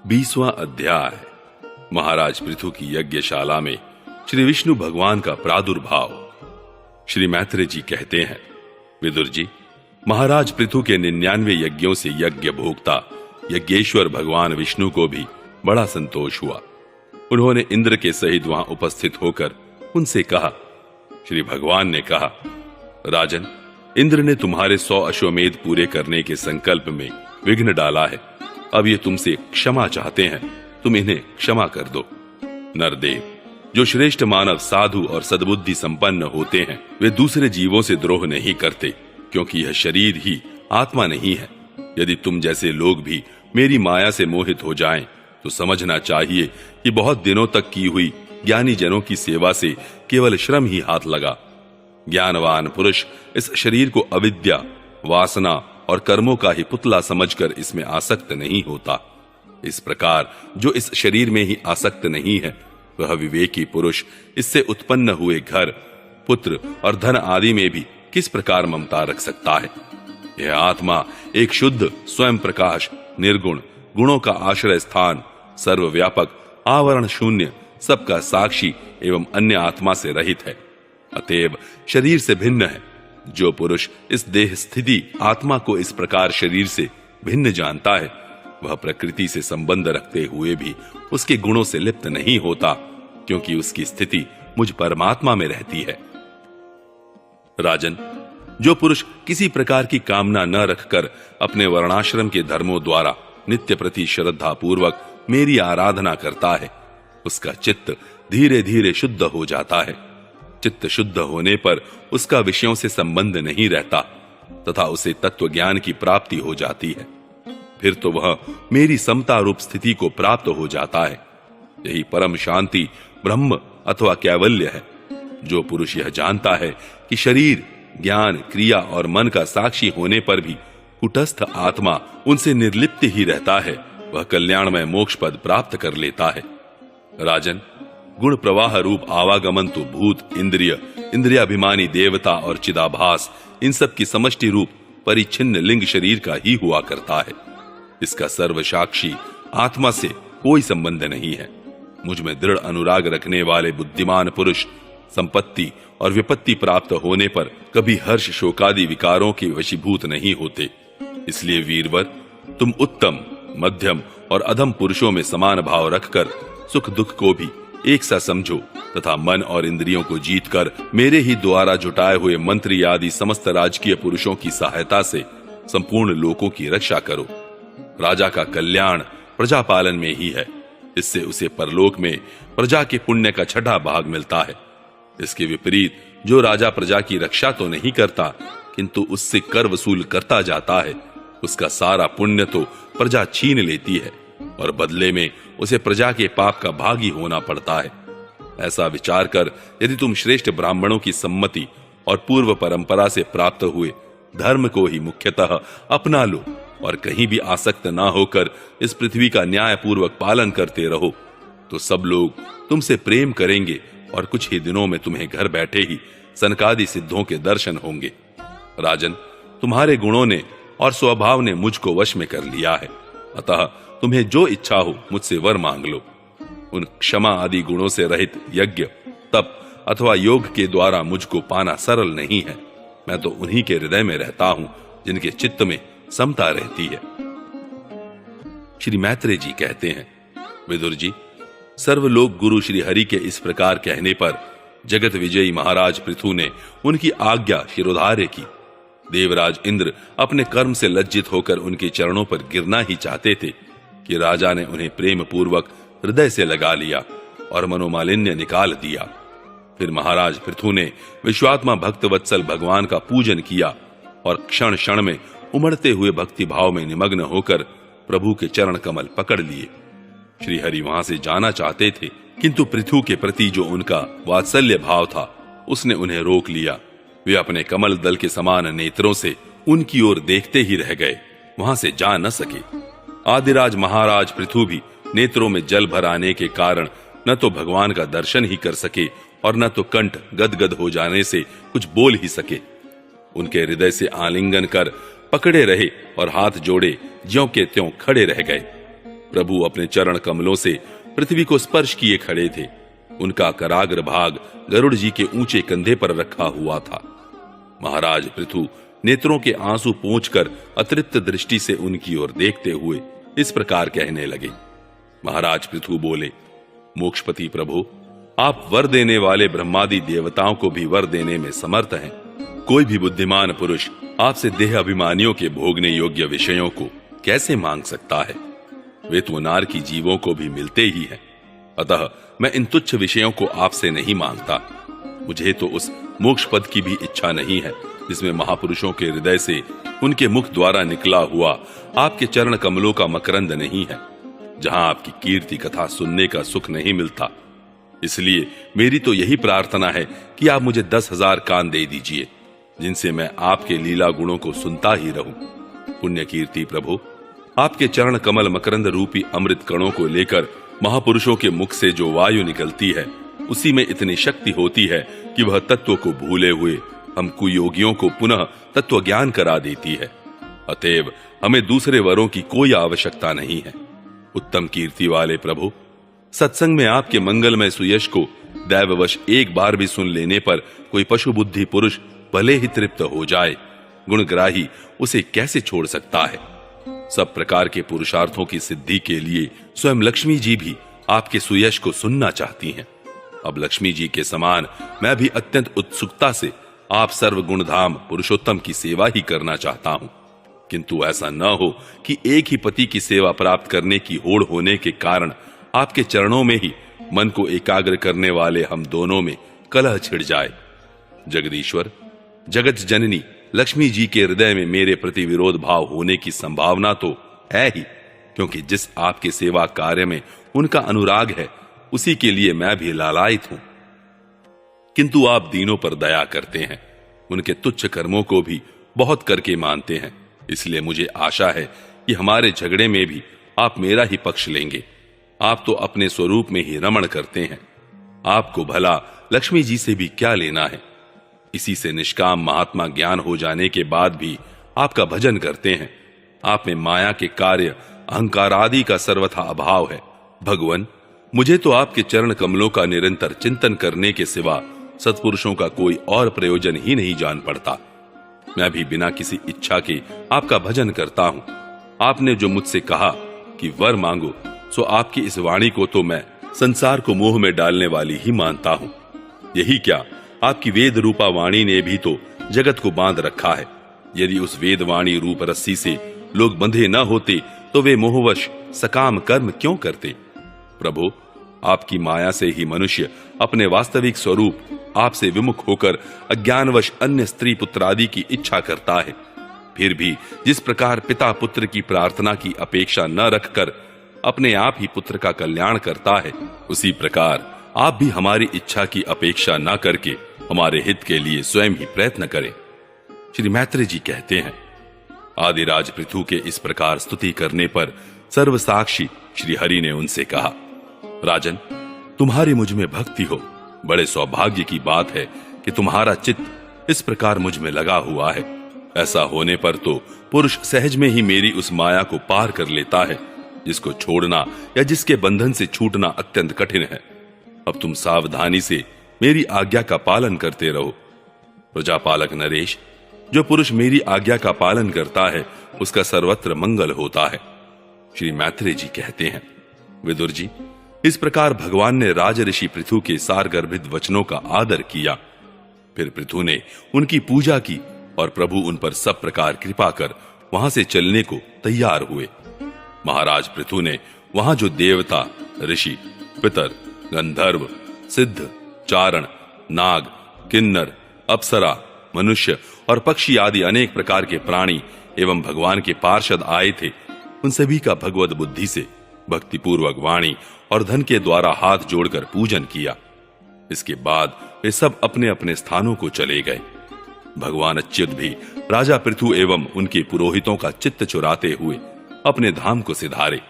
20वां अध्याय। महाराज पृथु की यज्ञशाला में श्री विष्णु भगवान का प्रादुर्भाव। श्री मैत्रेय जी कहते हैं, विदुर जी, महाराज पृथु के 99 यज्ञों से यज्ञ भोक्ता यज्ञेश्वर भगवान विष्णु को भी बड़ा संतोष हुआ। उन्होंने इंद्र के सहित वहां उपस्थित होकर उनसे कहा। श्री भगवान ने कहा, राजन, इंद्र ने तुम्हारे 100 अश्वमेध पूरे करने के संकल्प में विघ्न डाला है। अब ये तुमसे क्षमा चाहते हैं, तुम इन्हें क्षमा कर दो। नरदेव, जो श्रेष्ठ मानव साधु और सद्बुद्धि संपन्न होते हैं, वे दूसरे जीवों से द्रोह नहीं करते, क्योंकि यह शरीर ही आत्मा नहीं है। यदि तुम जैसे लोग भी मेरी माया से मोहित हो जाएं, तो समझना चाहिए कि बहुत दिनों तक की हुई ज्ञानी जनों की सेवा से केवल श्रम ही हाथ लगा। ज्ञानवान पुरुष इस शरीर को अविद्या, वासना और कर्मों का ही पुतला समझकर इसमें आसक्त नहीं होता। इस प्रकार जो इस शरीर में ही आसक्त नहीं है, वह विवेकी पुरुष इससे उत्पन्न हुए घर, पुत्र और धन आदि में भी किस प्रकार ममता रख सकता है। यह आत्मा एक शुद्ध स्वयं प्रकाश, निर्गुण, गुणों का आश्रय स्थान, सर्वव्यापक, आवरण शून्य, सबका साक्षी एवं अन्य आत्मा से रहित है। अतएव शरीर से भिन्न है। जो पुरुष इस देह स्थिति आत्मा को इस प्रकार शरीर से भिन्न जानता है, वह प्रकृति से संबंध रखते हुए भी उसके गुणों से लिप्त नहीं होता, क्योंकि उसकी स्थिति मुझ परमात्मा में रहती है। राजन, जो पुरुष किसी प्रकार की कामना न रखकर अपने वर्णाश्रम के धर्मों द्वारा नित्य प्रति श्रद्धा पूर्वक मेरी आराधना करता है, उसका चित्त धीरे धीरे शुद्ध हो जाता है। चित्त शुद्ध होने पर उसका विषयों से संबंध नहीं रहता तथा उसे तत्व ज्ञान की प्राप्ति हो जाती है। फिर तो वह मेरी समता रूप स्थिति को प्राप्त हो जाता है। यही परम शांति, ब्रह्म अथवा कैवल्य है। जो पुरुष यह जानता है कि शरीर, ज्ञान, क्रिया और मन का साक्षी होने पर भी कुटस्थ आत्मा उनसे निर्लिप्त ही रहता है, वह कल्याणमय मोक्ष पद प्राप्त कर लेता है। राजन, गुण प्रवाह रूप आवागमन तो भूत, इंद्रिय, इंद्रियाभिमानी देवता और चिदाभास, इन सब की समष्टि रूप परिच्छिन्न लिंग शरीर का ही हुआ करता है। इसका सर्वसाक्षी आत्मा से कोई संबंध नहीं है। मुझ में दृढ़ अनुराग रखने वाले बुद्धिमान पुरुष संपत्ति और विपत्ति प्राप्त होने पर कभी हर्ष, शोकादि विकारों के वशीभूत नहीं होते। इसलिए वीरवर, तुम उत्तम, मध्यम और अधम पुरुषों में समान भाव रखकर सुख दुख को भी एक सा समझो तथा मन और इंद्रियों को जीतकर मेरे ही द्वारा जुटाए हुए मंत्री आदि समस्त राजकीय पुरुषों की सहायता से संपूर्ण लोकों की रक्षा करो। राजा का कल्याण प्रजा पालन में ही है। इससे उसे परलोक में प्रजा के पुण्य का 6ठा भाग मिलता है। इसके विपरीत जो राजा प्रजा की रक्षा तो नहीं करता, किंतु उससे कर वसूल करता जाता है, उसका सारा पुण्य तो प्रजा छीन लेती है और बदले में उसे प्रजा के पाप का भागी होना पड़ता है। ऐसा विचार कर यदि तुम श्रेष्ठ ब्राह्मणों की सम्मति और पूर्व परंपरा से प्राप्त हुए धर्म को ही मुख्यतः अपना लो और कहीं भी आसक्त ना होकर इस पृथ्वी का न्याय पूर्वक पालन करते रहो, तो सब लोग तुमसे प्रेम करेंगे और कुछ ही दिनों में तुम्हें घर बैठे ही सनकादि सिद्धों के दर्शन होंगे। राजन, तुम्हारे गुणों ने और स्वभाव ने मुझको वश में कर लिया है, अतः तुम्हें जो इच्छा हो मुझसे वर मांग लो। उन क्षमा आदि गुणों से रहित यज्ञ, तप अथवा योग के द्वारा मुझको पाना सरल नहीं है। मैं तो उन्हीं के हृदय में रहता हूं जिनके चित्त में समता रहती है। श्री मैत्रेय जी कहते हैं, विदुर जी, सर्वलोक गुरु श्री हरि के इस प्रकार कहने पर जगत विजयी महाराज पृथु ने उनकी आज्ञा शिरोधार्य की। देवराज इंद्र अपने कर्म से लज्जित होकर उनके चरणों पर गिरना ही चाहते थे कि राजा ने उन्हें प्रेम पूर्वक हृदय से लगा लिया और मनोमालिन्य निकाल दिया। फिर महाराज पृथु ने विश्वात्मा भक्त वत्सल भगवान का पूजन किया और क्षण क्षण में उमड़ते हुए भक्ति भाव में निमग्न होकर प्रभु के चरण कमल पकड़ लिए। श्री हरि वहां से जाना चाहते थे, किंतु पृथु के प्रति जो उनका वात्सल्य भाव था, उसने उन्हें रोक लिया। वे अपने कमल दल के समान नेत्रों से उनकी ओर देखते ही रह गए, वहां से जा न सके। आदिराज महाराज पृथु भी नेत्रों में जल भर आने के कारण न तो भगवान का दर्शन ही कर सके और न तो कंठ गदगद हो जाने से कुछ बोल ही सके। उनके हृदय से आलिंगन कर पकड़े रहे और हाथ जोड़े ज्यों के त्यों खड़े रह गए। प्रभु अपने चरण कमलों से पृथ्वी को स्पर्श किए खड़े थे। उनका कराग्र भाग गरुड़ जी के ऊंचे कंधे पर रखा हुआ था। महाराज पृथु नेत्रों के आंसू पोंछकर अतृप्त दृष्टि से उनकी ओर देखते हुए इस प्रकार कहने लगे। महाराज पृथु बोले, मोक्षपति प्रभु, आप वर देने वाले ब्रह्मादि देवताओं को भी वर देने में समर्थ हैं। कोई भी बुद्धिमान पुरुष आपसे देह अभिमानियों के भोगने योग्य विषयों को कैसे मांग सकता है? वे तो नारकी जीवों को भी मिलते ही हैं। अतः मैं इन तुच्छ विषयों को आपसे नहीं मांगता। मुझे तो उस मोक्ष पद की भी इच्छा नहीं है जिसमें महापुरुषों के हृदय से उनके मुख द्वारा निकला हुआ आपके चरण कमलों का मकरंद नहीं है, जहां आपकी कीर्ति कथा सुनने का सुख नहीं मिलता। इसलिए मेरी तो यही प्रार्थना है कि आप मुझे 10,000 कान दे दीजिए, जिनसे मैं आपके लीला गुणों को सुनता ही रहूं। पुण्य कीर्ति प्रभु, आपके चरण कमल मकरंद रूपी अमृत कणों को लेकर महापुरुषों के मुख से जो वायु निकलती है, उसी में इतनी शक्ति होती है कि वह तत्व को भूले हुए हम कुयोगियों को पुनः तत्व ज्ञान करा देती है। अतएव हमें दूसरे वरों की कोई आवश्यकता नहीं है। उत्तम कीर्ति वाले प्रभु, सत्संग में आपके मंगलमय सुयश को दैववश एक बार भी सुन लेने पर कोई पशु बुद्धि पुरुष भले ही तृप्त हो जाए, गुणग्राही उसे कैसे छोड़ सकता है? सब प्रकार के पुरुषार्थों की सिद्धि के लिए स्वयं लक्ष्मी जी भी आपके सुयश को सुनना चाहती हैं। अब लक्ष्मी जी के समान मैं भी अत्यंत उत्सुकता से आप सर्व गुणधाम पुरुषोत्तम की सेवा ही करना चाहता हूं, किंतु ऐसा न हो कि एक ही पति की सेवा प्राप्त करने की होड़ होने के कारण आपके चरणों में ही मन को एकाग्र करने वाले हम दोनों में कलह छिड़ जाए। जगदीश्वर, जगत जननी लक्ष्मी जी के हृदय में मेरे प्रति विरोध भाव होने की संभावना तो है ही, क्योंकि जिस आपके सेवा कार्य में उनका अनुराग है, उसी के लिए मैं भी लालायित हूं। किंतु आप दीनों पर दया करते हैं, उनके तुच्छ कर्मों को भी बहुत करके मानते हैं। इसलिए मुझे आशा है कि हमारे झगड़े में भी आप मेरा ही पक्ष लेंगे। आप तो अपने स्वरूप में ही रमण करते हैं। आपको भला लक्ष्मी जी से भी क्या लेना है? इसी से निष्काम महात्मा ज्ञान हो जाने के बाद भी आपका भजन करते हैं। आप में माया के कार्य अहंकार आदि का सर्वथा अभाव है। भगवान, मुझे तो आपके चरण कमलों का निरंतर चिंतन करने के सिवा सत्पुरुषों का कोई और प्रयोजन ही नहीं जान पड़ता। मैं भी बिना किसी इच्छा के आपका भजन करता हूं। आपने जो मुझसे कहा कि वर मांगो, सो आपकी इस वाणी को तो मैं संसार को मोह में डालने वाली ही मानता हूं। यही क्या, आपकी वेद रूपा वाणी ने भी तो जगत को बांध रखा है। यदि उस वेद वाणी रूप रस्सी से लोग बंधे न होते तो वे मोहवश सकाम कर्म क्यों करते? प्रभु, आपकी माया से ही मनुष्य अपने वास्तविक स्वरूप आपसे विमुख होकर अज्ञानवश अन्य स्त्री पुत्र आदि की इच्छा करता है। फिर भी जिस प्रकार पिता पुत्र की प्रार्थना की अपेक्षा न रखकर अपने आप ही पुत्र का कल्याण करता है, उसी प्रकार आप भी हमारी इच्छा की अपेक्षा न करके हमारे हित के लिए स्वयं ही प्रयत्न करें। श्री मैत्रेय जी कहते हैं, आदिराज पृथु के इस प्रकार स्तुति करने पर सर्वसाक्षी श्री हरि ने उनसे कहा, राजन, तुम्हारी मुझ में भक्ति हो। बड़े सौभाग्य की बात है कि तुम्हारा चित्त इस प्रकार मुझ में लगा हुआ है। ऐसा होने पर तो पुरुष सहज में ही मेरी उस माया को पार कर लेता है, जिसको छोड़ना या जिसके बंधन से छूटना अत्यंत कठिन है। अब तुम सावधानी से मेरी आज्ञा का पालन करते रहो। प्रजापालक नरेश, जो पुरुष मेरी आज्ञा का पालन करता है, उसका सर्वत्र मंगल होता है। श्री मैत्रेय जी कहते हैं, विदुर जी, इस प्रकार भगवान ने राज ऋषि पृथु के सारगर्भित वचनों का आदर किया। फिर पृथु ने उनकी पूजा की और प्रभु उन पर सब प्रकार कृपा कर वहां से चलने को तैयार हुए। महाराज पृथु ने वहां जो देवता, ऋषि, पितर, गंधर्व, सिद्ध, चारण, नाग, किन्नर, अप्सरा, मनुष्य और पक्षी आदि अनेक प्रकार के प्राणी एवं भगवान के पार्षद आए थे, उन सभी का भगवत बुद्धि से भक्तिपूर्वक वाणी और धन के द्वारा हाथ जोड़कर पूजन किया। इसके बाद वे सब अपने अपने स्थानों को चले गए। भगवान अच्युत भी राजा पृथु एवं उनके पुरोहितों का चित्त चुराते हुए अपने धाम को सिधारे।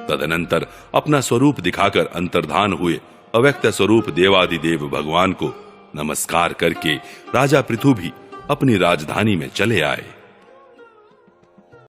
तदनंतर अपना स्वरूप दिखाकर अंतर्धान हुए अव्यक्त स्वरूप देवादिदेव भगवान को नमस्कार करके राजा पृथु भी अपनी राजधानी में चले आए।